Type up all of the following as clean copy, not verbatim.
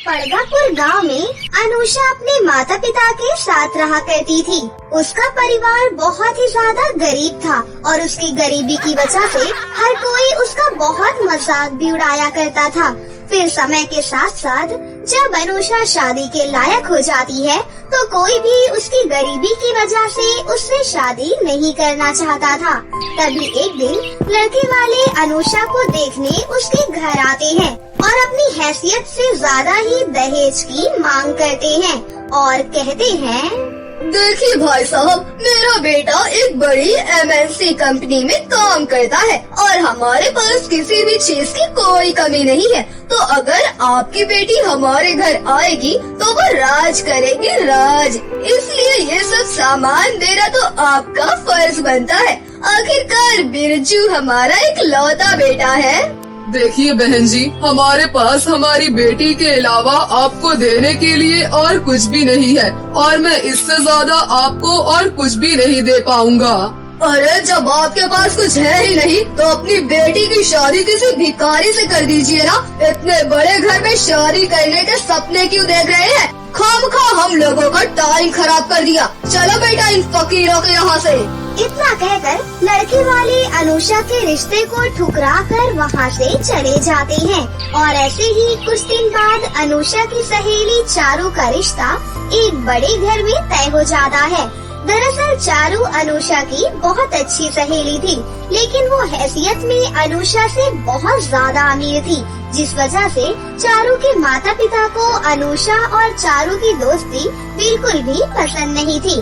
पड़गापुर गांव में अनुषा अपने माता पिता के साथ रहा करती थी। उसका परिवार बहुत ही ज्यादा गरीब था और उसकी गरीबी की वजह से हर कोई उसका बहुत मजाक भी उड़ाया करता था। फिर समय के साथ साथ जब अनुषा शादी के लायक हो जाती है तो कोई भी उसकी गरीबी की वजह से उससे शादी नहीं करना चाहता था। तभी एक दिन लड़के वाले अनुषा को देखने उसके घर आते हैं और अपनी हैसियत से ज्यादा ही दहेज की मांग करते हैं और कहते हैं, देखिए भाई साहब, मेरा बेटा एक बड़ी MNC कंपनी में काम करता है और हमारे पास किसी भी चीज की कोई कमी नहीं है। तो अगर आपकी बेटी हमारे घर आएगी तो वो राज करेगी, राज। इसलिए ये सब सामान देना तो आपका फर्ज बनता है। आखिरकार बिरजू हमारा एक लौता बेटा है। देखिए बहन जी, हमारे पास हमारी बेटी के अलावा आपको देने के लिए और कुछ भी नहीं है और मैं इससे ज्यादा आपको और कुछ भी नहीं दे पाऊंगा। अरे जब आपके पास कुछ है ही नहीं तो अपनी बेटी की शादी किसी भिखारी से कर दीजिए ना। इतने बड़े घर में शादी करने के सपने क्यों देख रहे हैं? खामखा हम लोगों का टाइम खराब कर दिया। चलो बेटा इन फकीरों के यहाँ से। इतना कहकर लड़के वाले अनुषा के रिश्ते को ठुकरा कर वहाँ से चले जाते हैं। और ऐसे ही कुछ दिन बाद अनुषा की सहेली चारू का रिश्ता एक बड़े घर में तय हो जाता है। दरअसल चारू अनुषा की बहुत अच्छी सहेली थी, लेकिन वो हैसियत में अनुषा से बहुत ज्यादा अमीर थी, जिस वजह से चारू के माता पिता को अनुषा और चारू की दोस्ती बिल्कुल भी पसंद नहीं थी।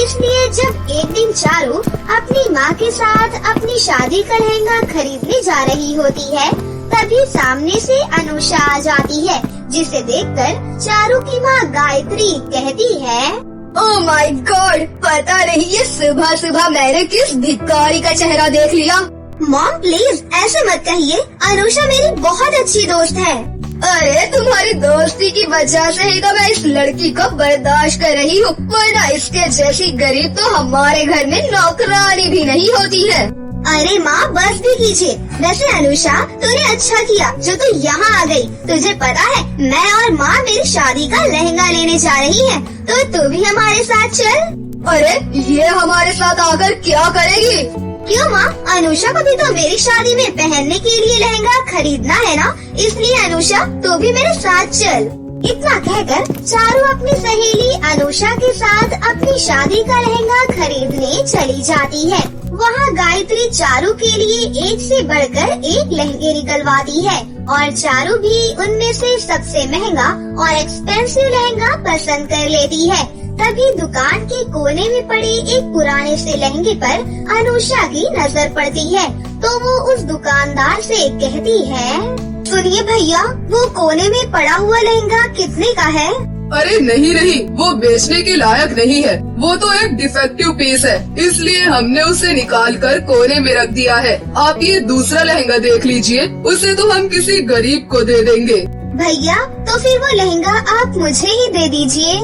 इसलिए जब एक दिन चारू अपनी माँ के साथ अपनी शादी का लहंगा खरीदने जा रही होती है, तभी सामने से अनुषा आ जाती है, जिसे देखकर चारू की माँ गायत्री कहती है, ओह माय गॉड, पता नहीं ये सुबह सुबह मैंने किस भिखारी का चेहरा देख लिया। मॉम प्लीज ऐसे मत कहिए, अनुषा मेरी बहुत अच्छी दोस्त है। अरे तुम्हारी दोस्ती की वजह से ही तो मैं इस लड़की को बर्दाश्त कर रही हूँ, वरना इसके जैसी गरीब तो हमारे घर में नौकरानी भी नहीं होती है। अरे माँ बस भी कीजिए। वैसे अनुषा तूने अच्छा किया जो तू यहाँ आ गई। तुझे पता है मैं और माँ मेरी शादी का लहंगा लेने जा रही है, तो तू भी हमारे साथ चल। अरे ये हमारे साथ आकर क्या करेगी? क्यों माँ, अनुषा को भी तो मेरी शादी में पहनने के लिए लहंगा खरीदना है ना, इसलिए अनुषा तू भी मेरे साथ चल। इतना कहकर चारू अपनी सहेली अनुषा के साथ अपनी शादी का लहंगा खरीदने चली जाती है। वहाँ गायत्री चारू के लिए एक से बढ़कर एक लहंगे निकलवाती है और चारू भी उनमें से सबसे महंगा और एक्सपेंसिव लहंगा पसंद कर लेती है। तभी दुकान के कोने में पड़े एक पुराने से लहंगे पर अनुषा की नजर पड़ती है, तो वो उस दुकानदार से कहती है, सुनिए भैया, वो कोने में पड़ा हुआ लहंगा कितने का है? अरे नहीं, वो बेचने के लायक नहीं है, वो तो एक डिफेक्टिव पीस है, इसलिए हमने उसे निकाल कर कोने में रख दिया है। आप ये दूसरा लहंगा देख लीजिए, उसे तो हम किसी गरीब को दे देंगे। भैया तो फिर वो लहंगा आप मुझे ही दे दीजिए।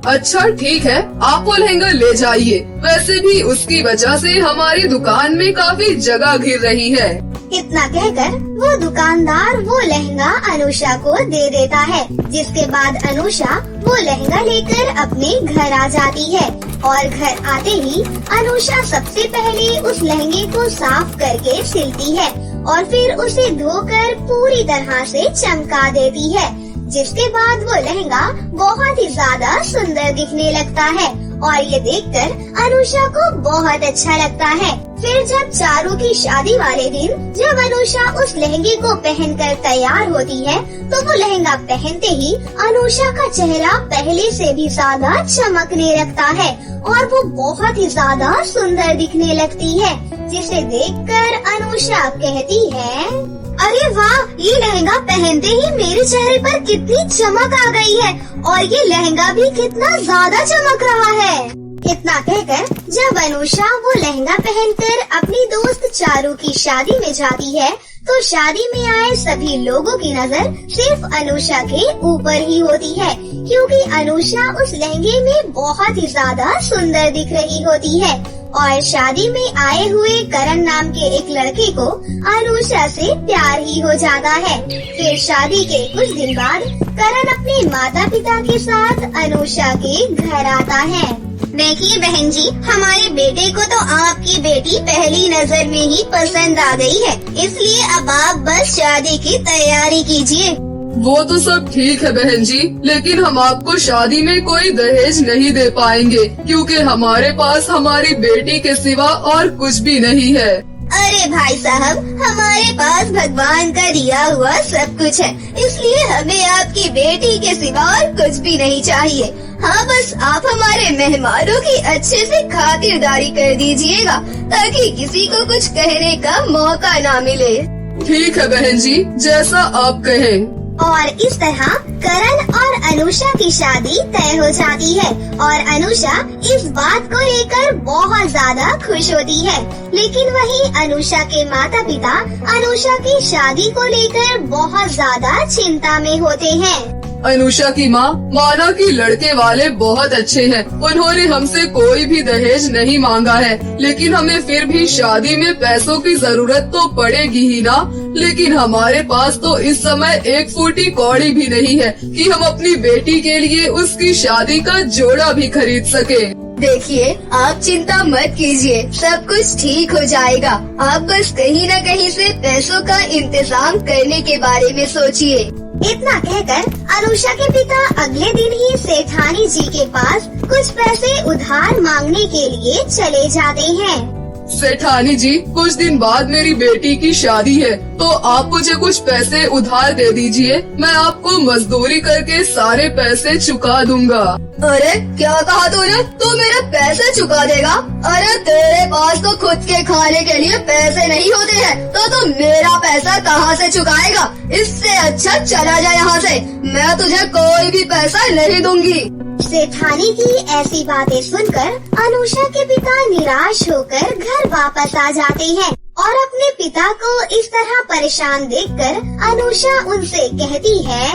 अच्छा ठीक है, आप वो लहंगा ले जाइए। वैसे भी उसकी वजह से हमारी दुकान में काफी जगह घिर रही है। इतना कहकर वो दुकानदार वो लहंगा अनुषा को दे देता है, जिसके बाद अनुषा वो लहंगा लेकर अपने घर आ जाती है। और घर आते ही अनुषा सबसे पहले उस लहंगे को साफ करके सिलती है और फिर उसे धोकर पूरी तरह से चमका देती है, जिसके बाद वो लहंगा बहुत ही ज्यादा सुंदर दिखने लगता है और ये देखकर अनुषा को बहुत अच्छा लगता है। फिर जब चारू की शादी वाले दिन जब अनुषा उस लहंगे को पहनकर तैयार होती है, तो वो लहंगा पहनते ही अनुषा का चेहरा पहले से भी ज्यादा चमकने लगता है और वो बहुत ही ज्यादा सुंदर दिखने लगती है, जिसे देखकर अनुषा कहती है, अरे वाह, ये लहंगा पहनते ही मेरे चेहरे पर कितनी चमक आ गई है और ये लहंगा भी कितना ज्यादा चमक रहा है। इतना कहकर जब अनुषा वो लहंगा पहनकर अपनी दोस्त चारू की शादी में जाती है, तो शादी में आए सभी लोगों की नजर सिर्फ अनुषा के ऊपर ही होती है, क्योंकि अनुषा उस लहंगे में बहुत ही ज्यादा सुंदर दिख रही होती है। और शादी में आए हुए करण नाम के एक लड़के को अनुषा से प्यार ही हो जाता है। फिर शादी के कुछ दिन बाद करण अपने माता पिता के साथ अनुषा के घर आता है। देखिए बहन जी, हमारे बेटे को तो आपकी बेटी पहली नजर में ही पसंद आ गई है, इसलिए अब आप बस शादी की तैयारी कीजिए। वो तो सब ठीक है बहन जी, लेकिन हम आपको शादी में कोई दहेज नहीं दे पाएंगे क्योंकि हमारे पास हमारी बेटी के सिवा और कुछ भी नहीं है। अरे भाई साहब, हमारे पास भगवान का दिया हुआ सब कुछ है, इसलिए हमें आपकी बेटी के सिवा और कुछ भी नहीं चाहिए। हाँ, बस आप हमारे मेहमानों की अच्छे से खातिरदारी कर दीजिएगा ताकि किसी को कुछ कहने का मौका ना मिले। ठीक है बहन जी, जैसा आप कहें। और इस तरह करण और अनुषा की शादी तय हो जाती है और अनुषा इस बात को लेकर बहुत ज्यादा खुश होती है। लेकिन वहीं अनुषा के माता पिता अनुषा की शादी को लेकर बहुत ज्यादा चिंता में होते हैं। अनुषा की माँ माना कि लड़के वाले बहुत अच्छे हैं, उन्होंने हमसे कोई भी दहेज नहीं मांगा है, लेकिन हमें फिर भी शादी में पैसों की जरूरत तो पड़ेगी ही ना। लेकिन हमारे पास तो इस समय 1 फूटी कौड़ी भी नहीं है कि हम अपनी बेटी के लिए उसकी शादी का जोड़ा भी खरीद सके। देखिए, आप चिंता मत कीजिए, सब कुछ ठीक हो जाएगा। आप बस कहीं न कहीं से पैसों का इंतजाम करने के बारे में सोचिए। इतना कहकर अनुषा के पिता अगले दिन ही सेठानी जी के पास कुछ पैसे उधार मांगने के लिए चले जाते हैं। सेठानी जी, कुछ दिन बाद मेरी बेटी की शादी है, तो आप मुझे कुछ पैसे उधार दे दीजिए, मैं आपको मजदूरी करके सारे पैसे चुका दूंगा। अरे क्या कहा तूने? तू मेरे पैसे चुका देगा? अरे तेरे पास तो खुद के खाने के लिए पैसे नहीं होते हैं, तो तू मेरा पैसा कहाँ से चुकाएगा? इससे अच्छा चला जा यहाँ से, मैं तुझे कोई भी पैसा नहीं दूंगी। सेठानी की ऐसी बातें सुनकर अनुषा के पिता निराश होकर घर वापस आ जाते हैं और अपने पिता को इस तरह परेशान देखकर अनुषा उनसे कहती है,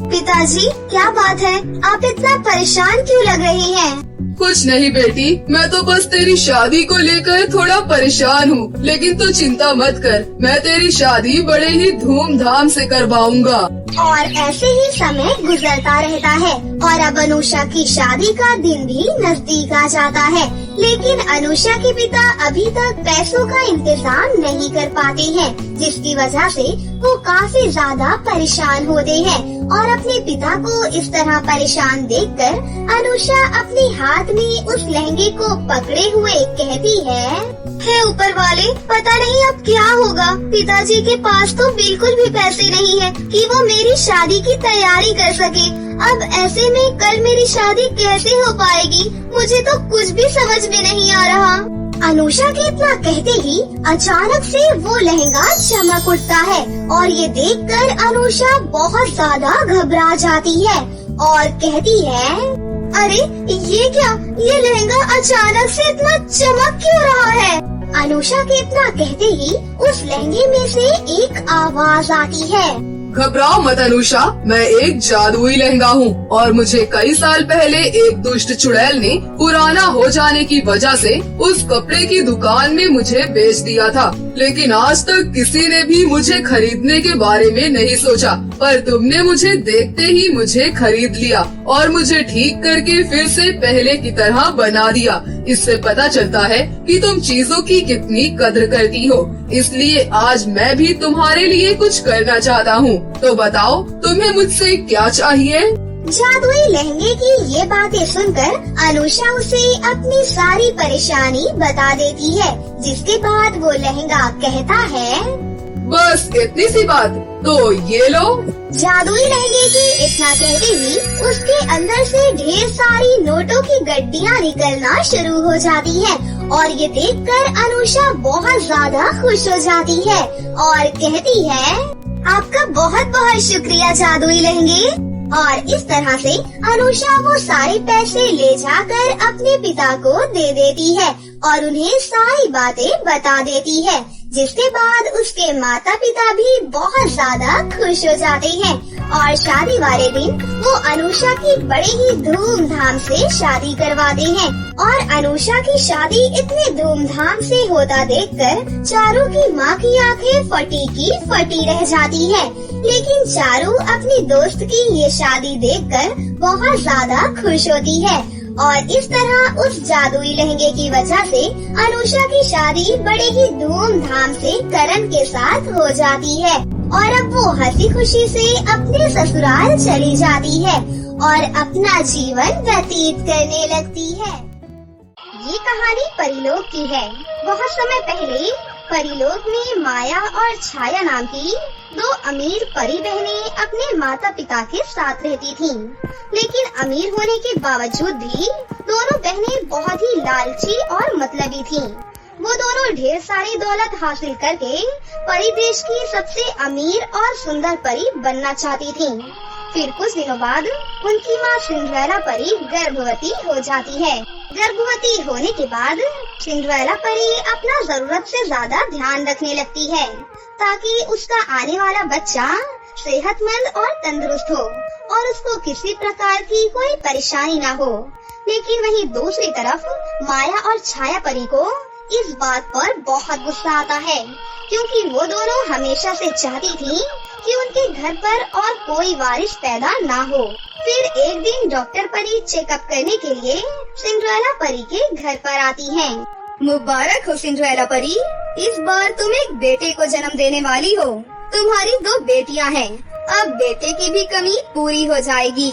पिताजी क्या बात है, आप इतना परेशान क्यों लग रही हैं? कुछ नहीं बेटी, मैं तो बस तेरी शादी को लेकर थोड़ा परेशान हूँ, लेकिन तू चिंता मत कर, मैं तेरी शादी बड़े ही धूमधाम से करवाऊंगा। और ऐसे ही समय गुजरता रहता है और अब अनुषा की शादी का दिन भी नजदीक आ जाता है, लेकिन अनुषा के पिता अभी तक पैसों का इंतजाम नहीं कर पाते हैं, जिसकी वजह से वो काफी ज्यादा परेशान होते हैं। और अपने पिता को इस तरह परेशान देखकर अनुषा अपने हाथ में उस लहंगे को पकड़े हुए कहती है, हे ऊपर वाले, पता नहीं अब क्या होगा। पिताजी के पास तो बिल्कुल भी पैसे नहीं है कि वो मेरी शादी की तैयारी कर सके। अब ऐसे में कल मेरी शादी कैसे हो पाएगी? मुझे तो कुछ भी समझ में नहीं आ रहा। अनुषा के इतना कहते ही अचानक से वो लहंगा चमक उठता है और ये देखकर अनुषा बहुत ज्यादा घबरा जाती है और कहती है, अरे ये क्या, ये लहंगा अचानक से इतना चमक क्यों रहा है? अनुषा के इतना कहते ही उस लहंगे में से एक आवाज आती है, घबराओ मत अनुषा, मैं एक जादुई लहंगा हूँ और मुझे कई साल पहले एक दुष्ट चुड़ैल ने पुराना हो जाने की वजह से उस कपड़े की दुकान में मुझे बेच दिया था, लेकिन आज तक किसी ने भी मुझे खरीदने के बारे में नहीं सोचा, पर तुमने मुझे देखते ही मुझे खरीद लिया और मुझे ठीक करके फिर से पहले की तरह बना दिया। इससे पता चलता है कि तुम चीजों की कितनी कद्र करती हो, इसलिए आज मैं भी तुम्हारे लिए कुछ करना चाहता हूँ। तो बताओ तुम्हें मुझसे क्या चाहिए? जादुई लहंगे की ये बातें सुनकर अनुषा उसे अपनी सारी परेशानी बता देती है, जिसके बाद वो लहंगा कहता है, बस इतनी सी बात, तो ये लो। जादुई लहंगे की इतना कहते ही उसके अंदर से ढेर सारी नोटों की गड्डियाँ निकलना शुरू हो जाती है और ये देखकर अनुषा बहुत ज्यादा खुश हो जाती है और कहती है, आपका बहुत बहुत शुक्रिया जादुई लहंगे। और इस तरह से अनुषा वो सारे पैसे ले जाकर अपने पिता को दे देती है और उन्हें सारी बातें बता देती है, जिसके बाद उसके माता पिता भी बहुत ज्यादा खुश हो जाते हैं और शादी वाले दिन वो अनुषा की बड़े ही धूमधाम से शादी करवाते हैं। और अनुषा की शादी इतने धूमधाम से होता देखकर चारू की माँ की आंखें फटी रह जाती है। लेकिन चारू अपनी दोस्त की ये शादी देखकर बहुत ज्यादा खुश होती है और इस तरह उस जादुई लहंगे की वजह से अनुषा की शादी बड़े ही धूमधाम से करण के साथ हो जाती है और अब वो हंसी खुशी से अपने ससुराल चली जाती है और अपना जीवन व्यतीत करने लगती है। ये कहानी परीलोक की है। बहुत समय पहले परीलोक में माया और छाया नाम की दो अमीर परी बहनें अपने माता पिता के साथ रहती थीं। लेकिन अमीर होने के बावजूद भी दोनों बहनें बहुत ही लालची और मतलबी थीं। वो दोनों ढेर सारी दौलत हासिल करके परी देश की सबसे अमीर और सुंदर परी बनना चाहती थीं। फिर कुछ दिनों बाद उनकी माँ सिंड्रेला परी गर्भवती हो जाती है। गर्भवती होने के बाद सिंड्रेला परी अपना जरूरत से ज्यादा ध्यान रखने लगती है ताकि उसका आने वाला बच्चा सेहतमंद और तंदुरुस्त हो और उसको किसी प्रकार की कोई परेशानी ना हो। लेकिन वहीं दूसरी तरफ माया और छाया परी को इस बात पर बहुत गुस्सा आता है क्योंकि वो दोनों हमेशा से चाहती थी कि उनके घर पर और कोई वारिस पैदा ना हो। फिर एक दिन डॉक्टर परी चेकअप करने के लिए सिंड्रेला परी के घर पर आती हैं। मुबारक हो सिंड्रेला परी, इस बार तुम एक बेटे को जन्म देने वाली हो। तुम्हारी 2 बेटियां हैं, अब बेटे की भी कमी पूरी हो जाएगी।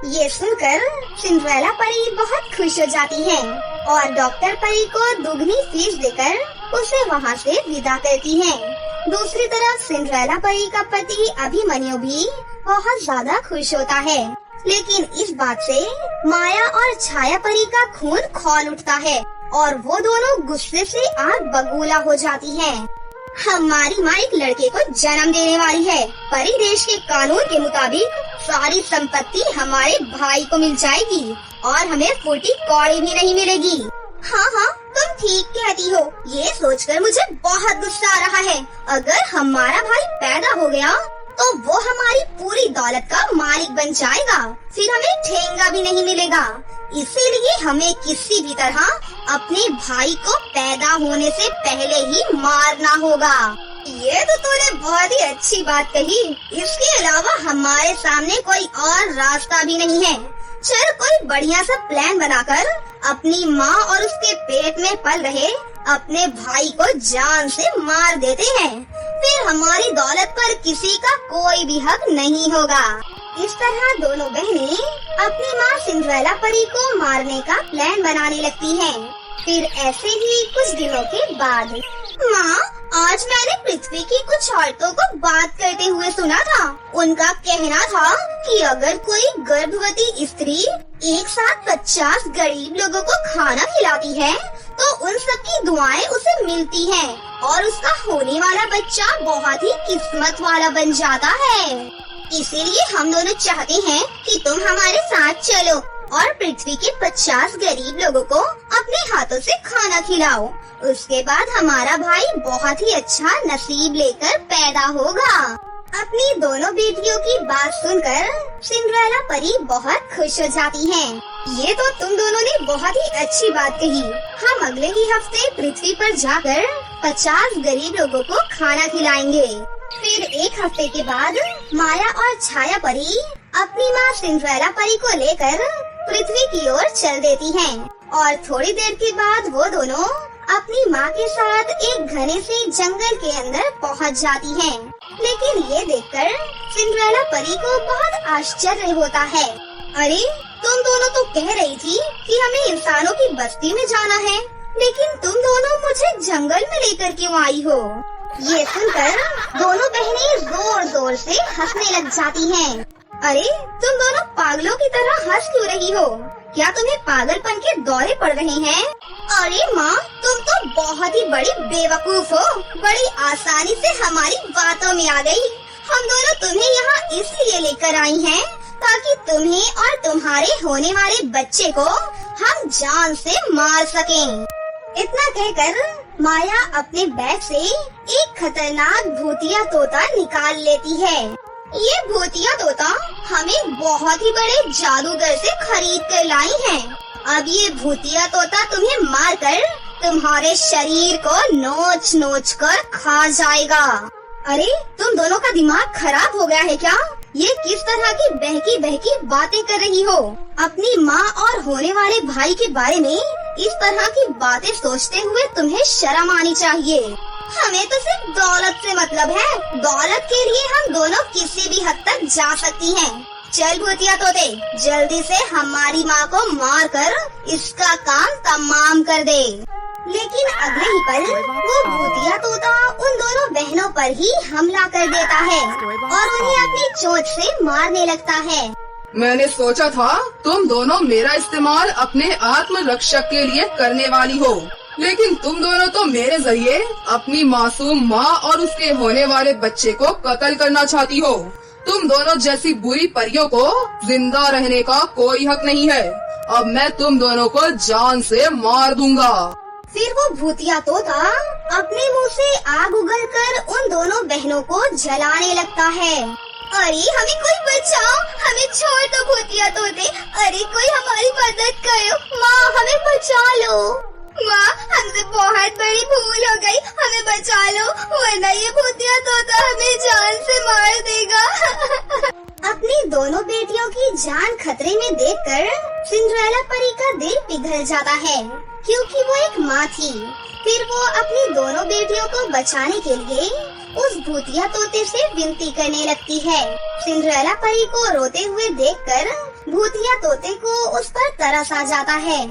ये सुनकर सिंड्रेला परी बहुत खुश हो जाती है और डॉक्टर परी को दुगनी फीस देकर उसे वहाँ से विदा करती है। दूसरी तरफ सिंड्रेला परी का पति अभिमन्यु भी बहुत ज्यादा खुश होता है। लेकिन इस बात से माया और छाया परी का खून खौल उठता है और वो दोनों गुस्से से आग बबूला हो जाती हैं। हमारी माँ एक लड़के को जन्म देने वाली है। परी देश के कानून के मुताबिक सारी संपत्ति हमारे भाई को मिल जाएगी और हमें फूटी कौड़ी भी नहीं मिलेगी। हाँ, तुम ठीक कहती हो। ये सोचकर मुझे बहुत गुस्सा आ रहा है। अगर हमारा भाई पैदा हो गया तो वो हमारी पूरी दौलत का मालिक बन जाएगा, फिर हमें ठेंगा भी नहीं मिलेगा। इसीलिए हमें किसी भी तरह अपने भाई को पैदा होने से पहले ही मारना होगा। ये तो तूने बहुत ही अच्छी बात कही। इसके अलावा हमारे सामने कोई और रास्ता भी नहीं है। चल कोई बढ़िया सा प्लान बनाकर अपनी माँ और उसके पेट में पल रहे अपने भाई को जान से मार देते हैं, फिर हमारी दौलत पर किसी का कोई भी हक नहीं होगा। इस तरह दोनों बहनें अपनी माँ सिंड्रेला परी को मारने का प्लान बनाने लगती हैं। फिर ऐसे ही कुछ दिनों के बाद माँ, आज मैंने पृथ्वी की कुछ औरतों को बात करते हुए सुना था। उनका कहना था कि अगर कोई गर्भवती स्त्री एक साथ 50 गरीब लोगों को खाना खिलाती है तो उन सबकी दुआएं उसे मिलती हैं और उसका होने वाला बच्चा बहुत ही किस्मत वाला बन जाता है। इसीलिए हम दोनों चाहते हैं कि तुम हमारे साथ चलो और पृथ्वी के 50 गरीब लोगों को अपने हाथों से खाना खिलाओ। उसके बाद हमारा भाई बहुत ही अच्छा नसीब लेकर पैदा होगा। अपनी दोनों बेटियों की बात सुनकर सिंड्रेला परी बहुत खुश हो जाती हैं। ये तो तुम दोनों ने बहुत ही अच्छी बात कही। हम अगले ही हफ्ते पृथ्वी पर जाकर 50 गरीब लोगों को खाना खिलाएंगे। फिर एक हफ्ते के बाद माया और छाया परी अपनी माँ सिंड्रेला परी को लेकर पृथ्वी की ओर चल देती हैं और थोड़ी देर के बाद वो दोनों अपनी माँ के साथ एक घने से जंगल के अंदर पहुँच जाती हैं। लेकिन ये देखकर सिंड्रेला परी को बहुत आश्चर्य होता है। अरे, तुम दोनों तो कह रही थी कि हमें इंसानों की बस्ती में जाना है, लेकिन तुम दोनों मुझे जंगल में लेकर क्यों आई हो? ये सुनकर दोनों बहनें जोर जोर से हंसने लग जाती हैं। अरे, तुम दोनों पागलों की तरह हंस क्यों रही हो? क्या तुम्हें पागलपन के दौरे पड़ रहे हैं? अरे माँ, तुम तो बहुत ही बड़ी बेवकूफ हो। बड़ी आसानी से हमारी बातों में आ गई। हम दोनों तुम्हें यहाँ इसलिए लेकर आई हैं ताकि तुम्हें और तुम्हारे होने वाले बच्चे को हम जान से मार सकें। इतना कहकर माया अपने बैग से एक खतरनाक भूतिया तोता निकाल लेती है। ये भूतिया तोता हमें बहुत ही बड़े जादूगर से खरीद कर लाई है। अब ये भूतिया तोता तुम्हें मारकर तुम्हारे शरीर को नोच नोच कर खा जाएगा। अरे तुम दोनों का दिमाग खराब हो गया है क्या? ये किस तरह की बहकी बहकी बातें कर रही हो? अपनी माँ और होने वाले भाई के बारे में इस तरह की बातें सोचते हुए तुम्हें शर्म आनी चाहिए। हमें तो सिर्फ दौलत से मतलब है। दौलत के लिए हम दोनों किसी भी हद तक जा सकती हैं। चल भूतिया तोते, जल्दी से हमारी माँ को मार कर इसका काम तमाम कर दे। लेकिन अगले ही पल वो भूतिया तोता उन दोनों बहनों पर ही हमला कर देता है और उन्हें अपनी चोंच से मारने लगता है। मैंने सोचा था तुम दोनों मेरा इस्तेमाल अपने आत्मरक्षक के लिए करने वाली हो, लेकिन तुम दोनों तो मेरे जरिए अपनी मासूम माँ और उसके होने वाले बच्चे को कत्ल करना चाहती हो। तुम दोनों जैसी बुरी परियों को जिंदा रहने का कोई हक नहीं है। अब मैं तुम दोनों को जान से मार दूंगा। फिर वो भूतिया तोता अपने मुंह से आग उगलकर उन दोनों बहनों को जलाने लगता है। अरे हमें कोई बचाओ, हमें छोड़ दो भूतिया तोते। अरे कोई हमारी मदद करो, माँ हमें बचा लो। माँ हमसे बहुत बड़ी भूल हो गई, हमें बचा लो वरना ये भूतिया तोता हमें जान से मार देगा। अपनी दोनों बेटियों की जान खतरे में देखकर सिंड्रेला परी का दिल पिघल जाता है, क्योंकि वो एक माँ थी। फिर वो अपनी दोनों बेटियों को बचाने के लिए उस भूतिया तोते से विनती करने लगती है। सिंड्रेला परी को रोते हुए देखकर भूतिया तोते को उस पर तरस आ जाता है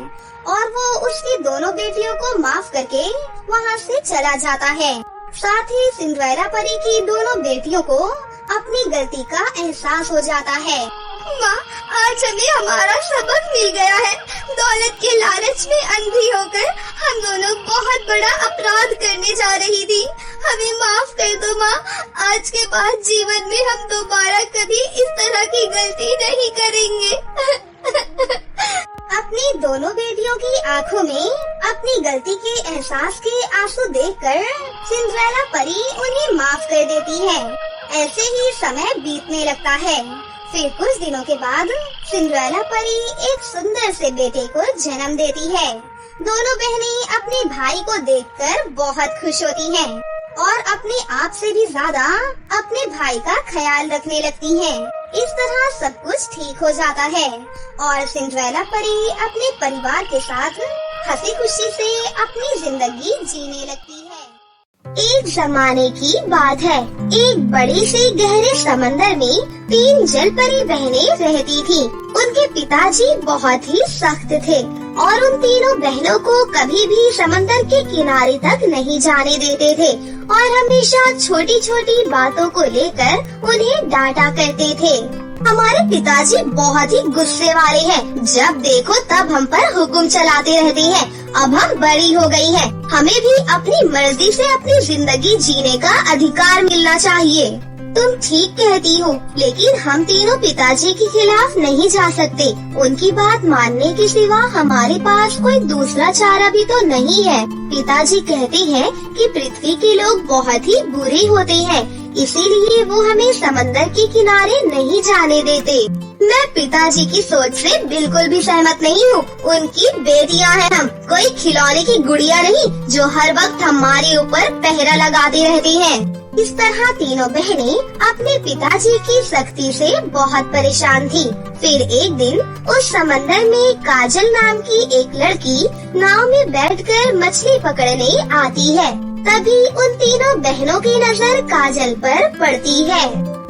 और वो उसकी दोनों बेटियों को माफ करके वहाँ से चला जाता है। साथ ही सिंड्रेला परी की दोनों बेटियों को अपनी गलती का एहसास हो जाता है। माँ आज हमें हमारा सबक मिल गया है। दौलत के लालच में अंधी होकर हम दोनों बहुत बड़ा अपराध करने जा रही थी। हमें माफ कर दो माँ। आज के बाद जीवन में हम दोबारा कभी इस तरह की गलती नहीं करेंगे। अपनी दोनों बेटियों की आंखों में अपनी गलती के एहसास के आंसू देखकर सिंड्रेला परी उन्हें माफ कर देती है। ऐसे ही समय बीतने लगता है। फिर कुछ दिनों के बाद सिंड्रेला परी एक सुंदर से बेटे को जन्म देती है। दोनों बहनें अपने भाई को देखकर बहुत खुश होती हैं और अपने आप से भी ज्यादा अपने भाई का ख्याल रखने लगती हैं। इस तरह सब कुछ ठीक हो जाता है और सिंड्रेला परी अपने परिवार के साथ हंसी खुशी से अपनी जिंदगी जीने लगती है। एक जमाने की बात है। एक बड़े से गहरे समंदर में 3 जलपरी बहनें रहती थीं। उनके पिताजी बहुत ही सख्त थे और उन तीनों बहनों को कभी भी समंदर के किनारे तक नहीं जाने देते थे और हमेशा छोटी छोटी बातों को लेकर उन्हें डांटा करते थे। हमारे पिताजी बहुत ही गुस्से वाले हैं। जब देखो तब हम पर हुक्म चलाते रहते हैं। अब हम बड़ी हो गई हैं। हमें भी अपनी मर्जी से अपनी जिंदगी जीने का अधिकार मिलना चाहिए। तुम ठीक कहती हो, लेकिन हम तीनों पिताजी के खिलाफ नहीं जा सकते। उनकी बात मानने के सिवा हमारे पास कोई दूसरा चारा भी तो नहीं है। पिताजी कहते हैं कि पृथ्वी के लोग बहुत ही बुरे होते हैं, इसीलिए वो हमें समंदर के किनारे नहीं जाने देते। मैं पिताजी की सोच से बिल्कुल भी सहमत नहीं हूँ। उनकी बेटियाँ हैं हम, कोई खिलौने की गुड़िया नहीं जो हर वक्त हमारे ऊपर पहरा लगाते रहती हैं। इस तरह तीनों बहनें अपने पिताजी की सख्ती से बहुत परेशान थीं। फिर एक दिन उस समंदर में काजल नाम की एक लड़की नाव में बैठकर मछली पकड़ने आती है। तभी उन तीनों बहनों की नजर काजल पर पड़ती है।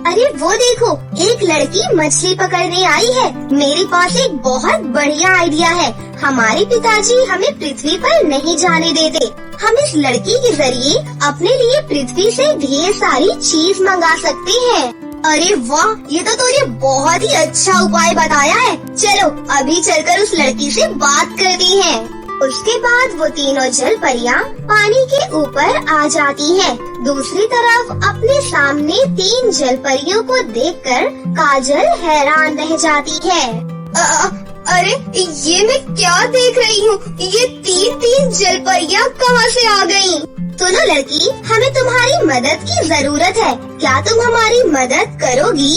अरे वो देखो, एक लड़की मछली पकड़ने आई है। मेरे पास एक बहुत बढ़िया आइडिया है। हमारे पिताजी हमें पृथ्वी पर नहीं जाने देते। हम इस लड़की के जरिए अपने लिए पृथ्वी से ढेर सारी चीज मंगा सकते हैं। अरे वाह, ये तो तूने बहुत ही अच्छा उपाय बताया है। चलो अभी चलकर उस लड़की से बात करती हैं। उसके बाद वो तीनों जल परियां पानी के ऊपर आ जाती हैं। दूसरी तरफ अपने सामने 3 जल परियों को देखकर काजल हैरान रह जाती है। अरे ये मैं क्या देख रही हूँ? ये तीन जलपरियाँ कहाँ से आ गयी? सुनो लड़की, हमें तुम्हारी मदद की जरूरत है। क्या तुम हमारी मदद करोगी?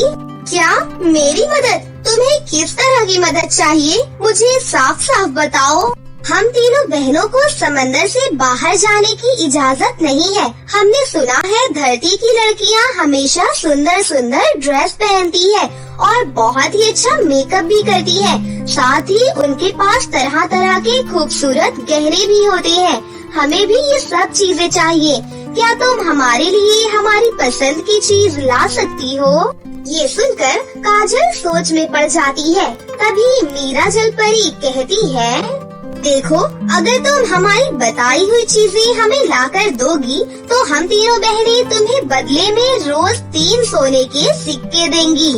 क्या मेरी मदद? तुम्हें किस तरह की मदद चाहिए? मुझे साफ साफ बताओ। हम तीनों बहनों को समंदर से बाहर जाने की इजाजत नहीं है। हमने सुना है धरती की लड़कियां हमेशा सुंदर सुंदर ड्रेस पहनती है और बहुत ही अच्छा मेकअप भी करती है। साथ ही उनके पास तरह तरह के खूबसूरत गहने भी होते हैं। हमें भी ये सब चीजें चाहिए। क्या तुम हमारे लिए हमारी पसंद की चीज ला सकती हो? ये सुनकर काजल सोच में पड़ जाती है। तभी मीरा जलपरी कहती है, देखो, अगर तुम हमारी बताई हुई चीजें हमें लाकर दोगी तो हम तीनों बहनें तुम्हें बदले में रोज 3 सोने के सिक्के देंगी।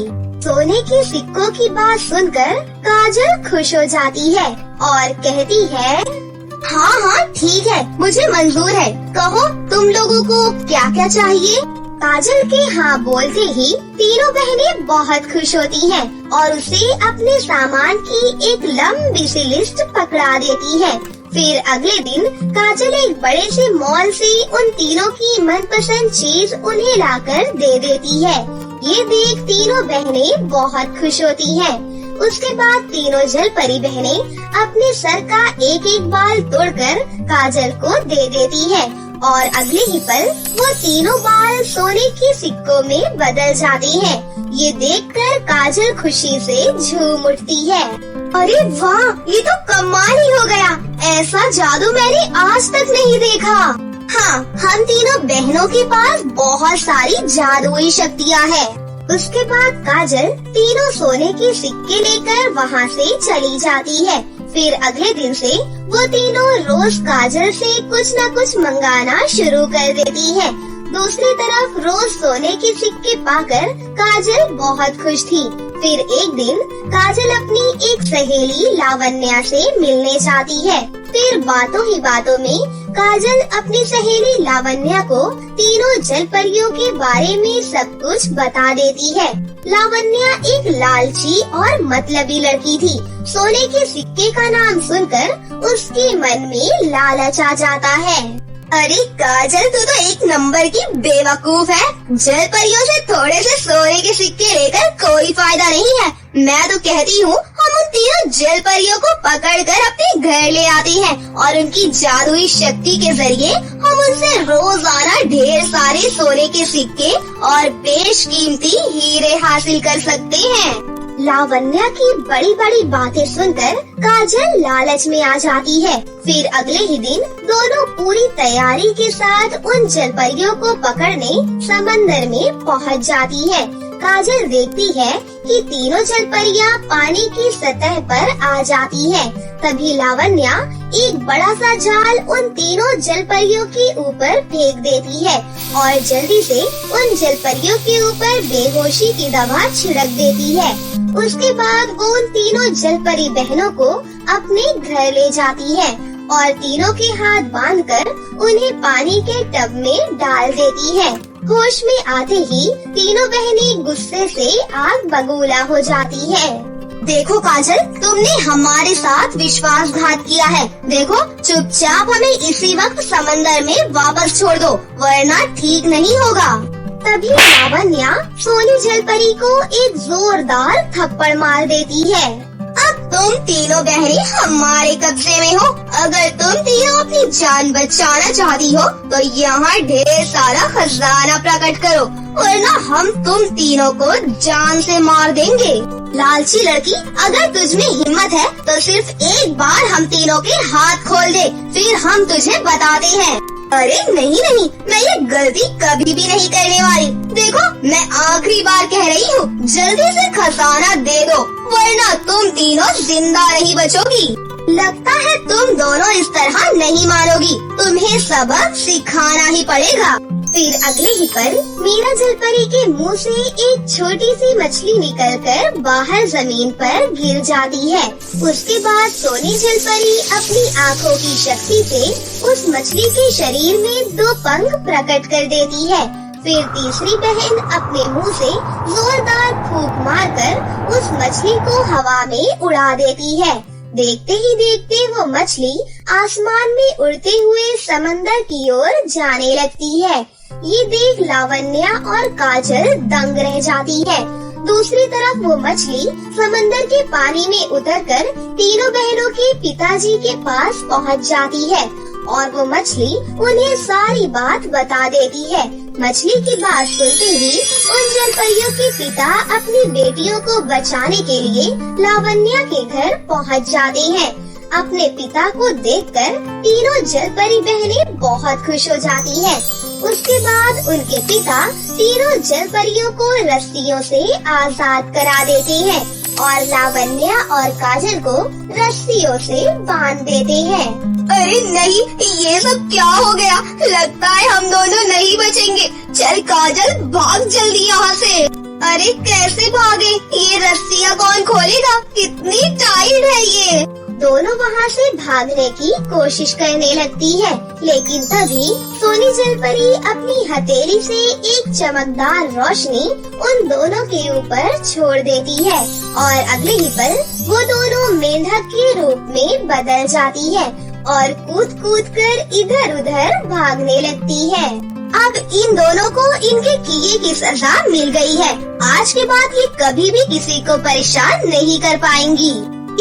सोने के सिक्कों की बात सुनकर काजल खुश हो जाती है और कहती है, हाँ ठीक है, मुझे मंजूर है। कहो तुम लोगों को क्या क्या चाहिए? काजल के हाँ बोलते ही तीनों बहनें बहुत खुश होती हैं और उसे अपने सामान की एक लंबी सी लिस्ट पकड़ा देती है। फिर अगले दिन काजल एक बड़े से मॉल से उन तीनों की मनपसंद चीज उन्हें लाकर दे देती है। ये देख तीनों बहनें बहुत खुश होती हैं। उसके बाद तीनों जलपरी बहनें अपने सर का एक एक बाल तोड़कर काजल को दे देती है और अगले ही पल वो तीनों बाल सोने के सिक्कों में बदल जाते हैं। ये देखकर काजल खुशी से झूम उठती है। अरे वाह, ये तो कमाल ही हो गया। ऐसा जादू मैंने आज तक नहीं देखा। हाँ, हम तीनों बहनों के पास बहुत सारी जादुई शक्तियाँ हैं। उसके बाद काजल तीनों सोने के सिक्के लेकर वहाँ से चली जाती है। फिर अगले दिन से वो तीनों रोज काजल से कुछ न कुछ मंगाना शुरू कर देती है। दूसरी तरफ रोज सोने के सिक्के पाकर काजल बहुत खुश थी। फिर एक दिन काजल अपनी एक सहेली लावण्या से मिलने जाती है। फिर बातों ही बातों में काजल अपनी सहेली लावण्या को तीनों जलपरियों के बारे में सब कुछ बता देती है। लावण्या एक लालची और मतलबी लड़की थी। सोने के सिक्के का नाम सुनकर उसके मन में लालच आ जाता है। अरे काजल, तू तो एक नंबर की बेवकूफ है। जलपरियों से थोड़े से सोने के सिक्के लेकर कोई फायदा नहीं है। मैं तो कहती हूँ हम उन तीनों जलपरियों को पकड़कर अपने घर ले आते हैं और उनकी जादुई शक्ति के जरिए हम उनसे रोजाना ढेर सारे सोने के सिक्के और बेशकीमती हीरे हासिल कर सकते हैं। लावण्या की बड़ी बड़ी बातें सुनकर काजल लालच में आ जाती है। फिर अगले ही दिन दोनों पूरी तैयारी के साथ उन जलपरियों को पकड़ने समंदर में पहुंच जाती है। काजल देखती है कि तीनों जलपरियां पानी की सतह पर आ जाती हैं। तभी लावण्या एक बड़ा सा जाल उन तीनों जलपरियों के ऊपर फेंक देती है और जल्दी से उन जलपरियों के ऊपर बेहोशी की दवा छिड़क देती है। उसके बाद वो उन तीनों जलपरी बहनों को अपने घर ले जाती है और तीनों के हाथ बांधकर उन्हें पानी के टब में डाल देती है। होश में आते ही तीनों बहनें गुस्से से आग बबूला हो जाती है। देखो काजल, तुमने हमारे साथ विश्वासघात किया है। देखो, चुपचाप हमें इसी वक्त समंदर में वापस छोड़ दो, वरना ठीक नहीं होगा। तभी लावण्या सोनी जलपरी को एक जोरदार थप्पड़ मार देती है। अब तुम तीनों बहनें हमारे कब्जे में हो। अगर तुम तीनों अपनी जान बचाना चाहती हो तो यहाँ ढेर सारा खजाना प्रकट करो, वरना हम तुम तीनों को जान से मार देंगे। लालची लड़की, अगर तुझमें हिम्मत है तो सिर्फ एक बार हम तीनों के हाथ खोल दे, फिर हम तुझे बताते हैं। अरे नहीं, मैं ये गलती कभी भी नहीं करने वाली। देखो, मैं आखिरी बार कह रही हूँ, जल्दी से खजाना दे दो, वरना तुम तीनों जिंदा नहीं बचोगी। लगता है तुम दोनों इस तरह नहीं मानोगी, तुम्हें सबक सिखाना ही पड़ेगा। फिर अगले ही पल मीरा जलपरी के मुंह से एक छोटी सी मछली निकलकर बाहर जमीन पर गिर जाती है। उसके बाद सोनी जलपरी अपनी आँखों की शक्ति से उस मछली के शरीर में 2 पंख प्रकट कर देती है। फिर तीसरी बहन अपने मुंह से जोरदार फूंक मारकर उस मछली को हवा में उड़ा देती है। देखते ही देखते वो मछली आसमान में उड़ते हुए समंदर की ओर जाने लगती है। ये देख लावण्या और काजल दंग रह जाती है। दूसरी तरफ वो मछली समंदर के पानी में उतरकर तीनों बहनों के पिताजी के पास पहुंच जाती है और वो मछली उन्हें सारी बात बता देती है। मछली की बात सुनते ही उन जलपरियों के पिता अपनी बेटियों को बचाने के लिए लावण्या के घर पहुंच जाते हैं। अपने पिता को देखकर तीनों जलपरी बहनें बहुत खुश हो जाती हैं। उसके बाद उनके पिता तीनों जलपरियों को रस्सियों से आजाद करा देते हैं और लावण्या और काजल को रस्सियों से बांध देते हैं। अरे नहीं, ये सब क्या हो गया? लगता है हम दोनों नहीं बचेंगे। चल काजल, भाग जल्दी यहाँ से। अरे कैसे भागे? ये रस्सियाँ कौन खोलेगा? कितनी टाइट है ये। दोनों वहाँ से भागने की कोशिश करने लगती है, लेकिन तभी सोनी जलपरी अपनी हथेली से एक चमकदार रोशनी उन दोनों के ऊपर छोड़ देती है और अगले ही पल वो दोनों मेंढक के रूप में बदल जाती है और कूद कूद कर इधर उधर भागने लगती है। अब इन दोनों को इनके किए की सजा मिल गई है। आज के बाद ये कभी भी किसी को परेशान नहीं कर पाएंगी।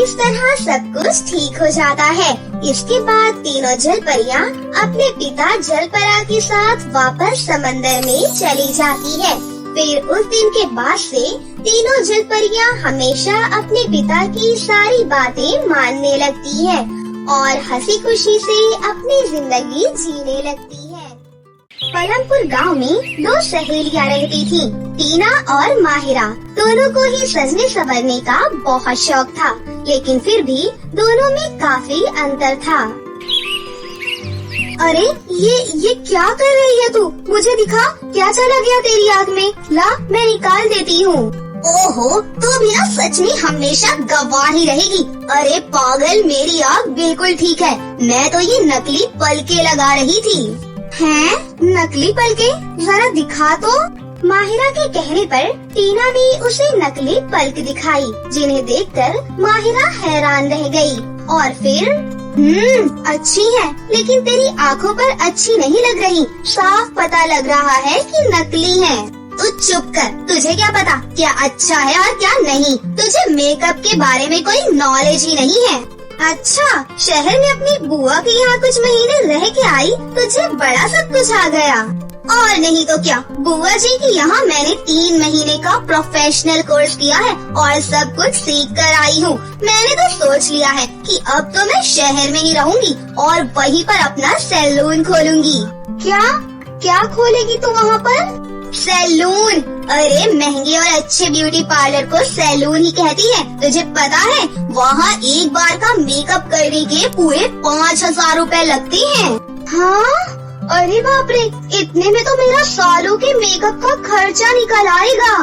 इस तरह सब कुछ ठीक हो जाता है। इसके बाद तीनों जलपरियां अपने पिता जलपरा के साथ वापस समंदर में चली जाती है। फिर उस दिन के बाद से तीनों जलपरियां हमेशा अपने पिता की सारी बातें मानने लगती है और हंसी खुशी से अपनी जिंदगी जीने लगती है। पलमपुर गांव में दो सहेलियां रहती थीं, टीना और माहिरा। दोनों को ही सजने संवरने का बहुत शौक था, लेकिन फिर भी दोनों में काफी अंतर था। अरे ये क्या कर रही है तू? मुझे दिखा, क्या चला गया तेरी आँख में? ला, मैं निकाल देती हूँ। ओहो, तू भी ना सच में हमेशा गवाह ही रहेगी। अरे पागल, मेरी आँख बिल्कुल ठीक है। मैं तो ये नकली पलके लगा रही थी। हैं? नकली पलके? जरा दिखा तो। माहिरा के कहने पर टीना ने उसे नकली पलक दिखाई, जिन्हें देखकर माहिरा हैरान रह गई। और फिर अच्छी है, लेकिन तेरी आँखों पर अच्छी नहीं लग रही। साफ पता लग रहा है कि नकली है। तू चुप कर, तुझे क्या पता क्या अच्छा है और क्या नहीं? तुझे मेकअप के बारे में कोई नॉलेज ही नहीं है। अच्छा, शहर में अपनी बुआ के यहाँ कुछ महीने रह के आई, तुझे बड़ा सब कुछ आ गया। और नहीं तो क्या, बुआ जी के यहाँ मैंने 3 महीने का प्रोफेशनल कोर्स किया है और सब कुछ सीख कर आई हूँ। मैंने तो सोच लिया है कि अब तो मैं शहर में ही रहूंगी और वहीं पर अपना सैलून खोलूंगी। क्या खोलेगी तू वहाँ पर? सैलून। अरे महंगे और अच्छे ब्यूटी पार्लर को सैलून ही कहती है। तुझे पता है, वहाँ एक बार का मेकअप करने के पूरे 5,000 रुपए लगते हैं। हाँ? अरे बाप रे, इतने में तो मेरा सालों के मेकअप का खर्चा निकल आएगा।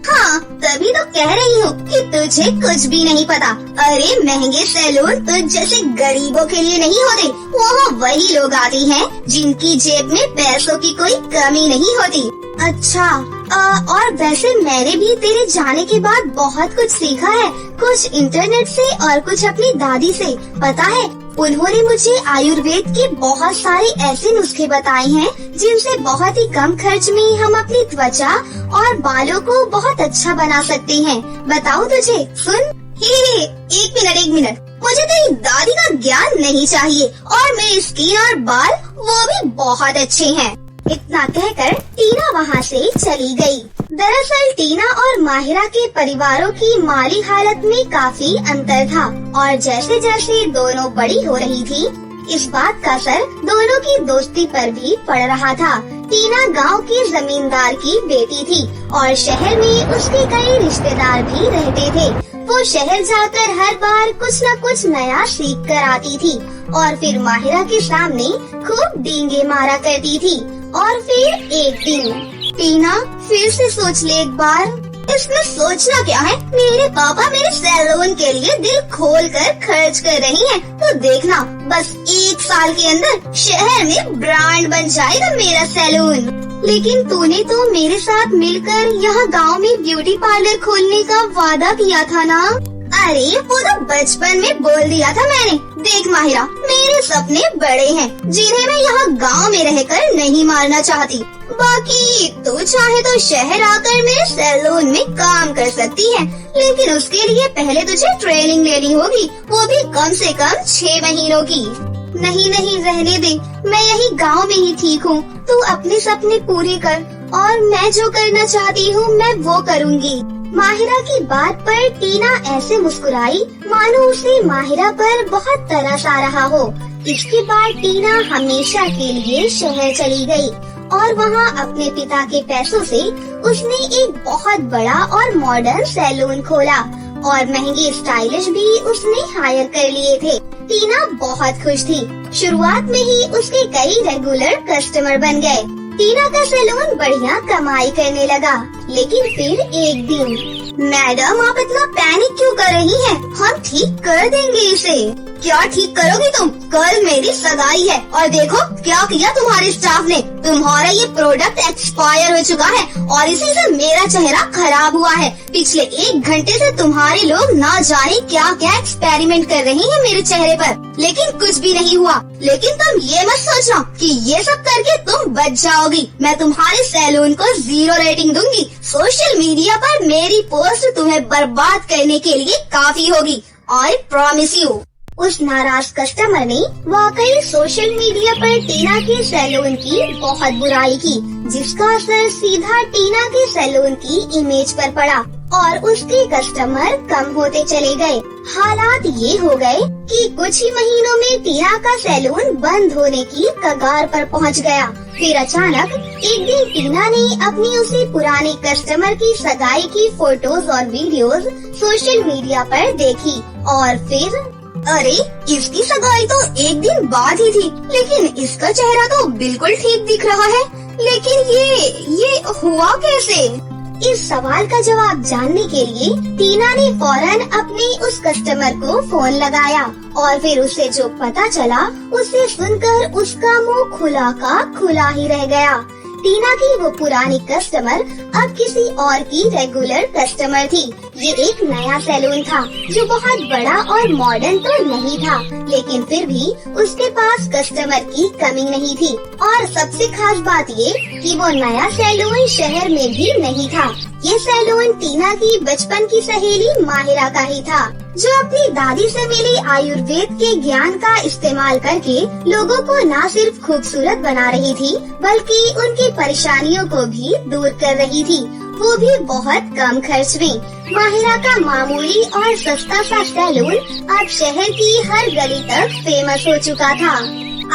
हाँ, तभी तो कह रही हूँ कि तुझे कुछ भी नहीं पता। अरे महंगे सैलून तुझ जैसे गरीबों के लिए नहीं होते। वहाँ वही लोग आते हैं जिनकी जेब में पैसों की कोई कमी नहीं होती। अच्छा, और वैसे मैंने भी तेरे जाने के बाद बहुत कुछ सीखा है, कुछ इंटरनेट से और कुछ अपनी दादी से। पता है, उन्होंने मुझे आयुर्वेद के बहुत सारे ऐसे नुस्खे बताए हैं जिनसे बहुत ही कम खर्च में हम अपनी त्वचा और बालों को बहुत अच्छा बना सकते हैं। बताऊं तुझे? सुन। एक मिनट, मुझे तेरी दादी का ज्ञान नहीं चाहिए और मेरी स्किन और बाल वो भी बहुत अच्छे हैं। इतना कहकर टीना वहाँ से चली गई। दरअसल टीना और माहिरा के परिवारों की माली हालत में काफी अंतर था और जैसे जैसे दोनों बड़ी हो रही थी, इस बात का असर दोनों की दोस्ती पर भी पड़ रहा था। टीना गांव के जमींदार की बेटी थी और शहर में उसके कई रिश्तेदार भी रहते थे। वो शहर जाकर हर बार कुछ न कुछ नया सीख कर आती थी और फिर माहिरा के सामने खूब डींगे मारा करती थी। और फिर एक दिन, टीना फिर से सोच ले एक बार। इसमें सोचना क्या है? मेरे पापा मेरे सैलून के लिए दिल खोल कर खर्च कर रही हैं। तो देखना, बस 1 साल के अंदर शहर में ब्रांड बन जाएगा मेरा सैलून। लेकिन तूने तो मेरे साथ मिलकर यहाँ गांव में ब्यूटी पार्लर खोलने का वादा किया था ना। अरे वो तो बचपन में बोल दिया था मैंने। देख माहिरा, मेरे सपने बड़े हैं जिन्हें मैं यहाँ गांव में रहकर नहीं मारना चाहती। बाकी तू चाहे तो शहर आकर मेरे सैलून में काम कर सकती है, लेकिन उसके लिए पहले तुझे ट्रेनिंग लेनी होगी, वो भी कम से कम 6 महीनों की। नहीं नहीं, रहने दे, मैं यही गांव में ही ठीक हूँ। तू अपने सपने पूरे कर और मैं जो करना चाहती हूँ मैं वो करूँगी। माहिरा की बात पर टीना ऐसे मुस्कुराई मानो उसे माहिरा पर बहुत तरस आ रहा हो। इसके बाद टीना हमेशा के लिए शहर चली गई और वहाँ अपने पिता के पैसों से उसने एक बहुत बड़ा और मॉडर्न सैलून खोला और महंगे स्टाइलिश भी उसने हायर कर लिए थे। टीना बहुत खुश थी। शुरुआत में ही उसके कई रेगुलर कस्टमर बन गए। टीना का सैलून बढ़िया कमाई करने लगा, लेकिन फिर एक दिन, मैडम आप इतना पैनिक क्यों कर रही हैं? हम ठीक कर देंगे इसे। क्या ठीक करोगी तुम? कल मेरी सगाई है और देखो क्या किया तुम्हारे स्टाफ ने। तुम्हारा ये प्रोडक्ट एक्सपायर हो चुका है और इसी से मेरा चेहरा खराब हुआ है। पिछले 1 घंटे से तुम्हारे लोग ना जाने क्या क्या एक्सपेरिमेंट कर रहे हैं मेरे चेहरे पर, लेकिन कुछ भी नहीं हुआ। लेकिन तुम ये मत सोचना कि ये सब करके तुम बच जाओगी। मैं तुम्हारे सैलून को 0 रेटिंग दूंगी। सोशल मीडिया पर मेरी पोस्ट तुम्हें बर्बाद करने के लिए काफी होगी। I promise you. उस नाराज कस्टमर ने वाकई सोशल मीडिया पर टीना के सैलून की बहुत बुराई की, जिसका असर सीधा टीना के सैलून की इमेज पर पड़ा और उसके कस्टमर कम होते चले गए। हालात ये हो गए कि कुछ ही महीनों में टीना का सैलून बंद होने की कगार पर पहुंच गया। फिर अचानक एक दिन टीना ने अपनी उसी पुराने कस्टमर की सगाई की फोटोज और वीडियोस सोशल मीडिया पर देखी और फिर अरे इसकी सगाई तो 1 दिन बाद ही थी, लेकिन इसका चेहरा तो बिल्कुल ठीक दिख रहा है। लेकिन ये हुआ कैसे? इस सवाल का जवाब जानने के लिए टीना ने फौरन अपने उस कस्टमर को फोन लगाया और फिर उसे जो पता चला उसे सुनकर उसका मुंह खुला का खुला ही रह गया। टीना की वो पुरानी कस्टमर अब किसी और की रेगुलर कस्टमर थी। ये एक नया सैलून था जो बहुत बड़ा और मॉडर्न तो नहीं था, लेकिन फिर भी उसके पास कस्टमर की कमी नहीं थी। और सबसे खास बात ये कि वो नया सैलून शहर में भी नहीं था। ये सैलून टीना की बचपन की सहेली माहिरा का ही था, जो अपनी दादी से मिली आयुर्वेद के ज्ञान का इस्तेमाल करके लोगों को न सिर्फ खूबसूरत बना रही थी, बल्कि उनकी परेशानियों को भी दूर कर रही थी, वो भी बहुत कम खर्च में। माहिरा का मामूली और सस्ता सा सैलून अब शहर की हर गली तक फेमस हो चुका था।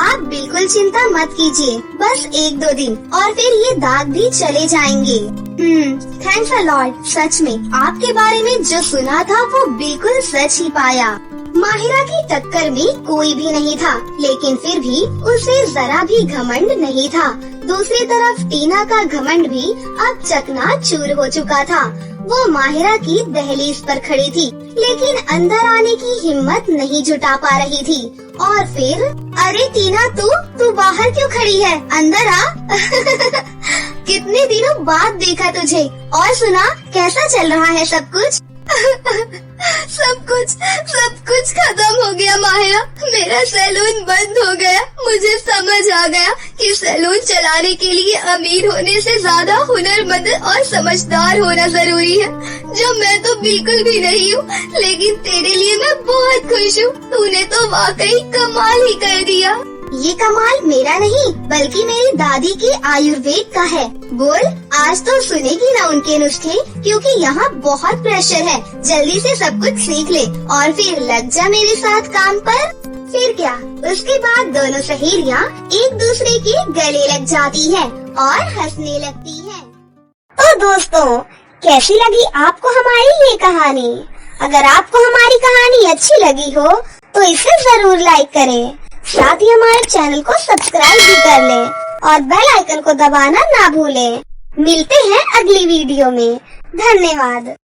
आप बिल्कुल चिंता मत कीजिए, बस 1-2 दिन और फिर ये दाग भी चले जाएंगे। Thanks a lot. सच में आपके बारे में जो सुना था वो बिल्कुल सच ही पाया। माहिरा की टक्कर में कोई भी नहीं था, लेकिन फिर भी उसे जरा भी घमंड नहीं था। दूसरी तरफ टीना का घमंड भी अब चकनाचूर हो चुका था। वो माहिरा की दहलीज पर खड़ी थी, लेकिन अंदर आने की हिम्मत नहीं जुटा पा रही थी। और फिर अरे टीना, तू बाहर क्यों खड़ी है? अंदर आ। कितने दिनों बाद देखा तुझे। और सुना, कैसा चल रहा है सब कुछ? सब कुछ खत्म हो गया माहिरा। मेरा सैलून बंद हो गया। मुझे समझ आ गया कि सैलून चलाने के लिए अमीर होने से ज्यादा हुनरमंद और समझदार होना जरूरी है, जो मैं तो बिल्कुल भी नहीं हूँ। लेकिन तेरे लिए मैं बहुत खुश हूँ। तूने तो वाकई कमाल ही कर दिया। ये कमाल मेरा नहीं, बल्कि मेरी दादी के आयुर्वेद का है। बोल, आज तो सुनेगी ना उनके नुस्खे, क्योंकि यहाँ बहुत प्रेशर है। जल्दी से सब कुछ सीख ले और फिर लग जा मेरे साथ काम पर। फिर क्या, उसके बाद दोनों सहेलियाँ एक दूसरे के गले लग जाती है और हंसने लगती है। तो दोस्तों, कैसी लगी आपको हमारी ये कहानी? अगर आपको हमारी कहानी अच्छी लगी हो तो इसे जरूर लाइक करें, साथ ही हमारे चैनल को सब्सक्राइब भी कर लें और बेल आइकन को दबाना ना भूलें। मिलते हैं अगली वीडियो में। धन्यवाद।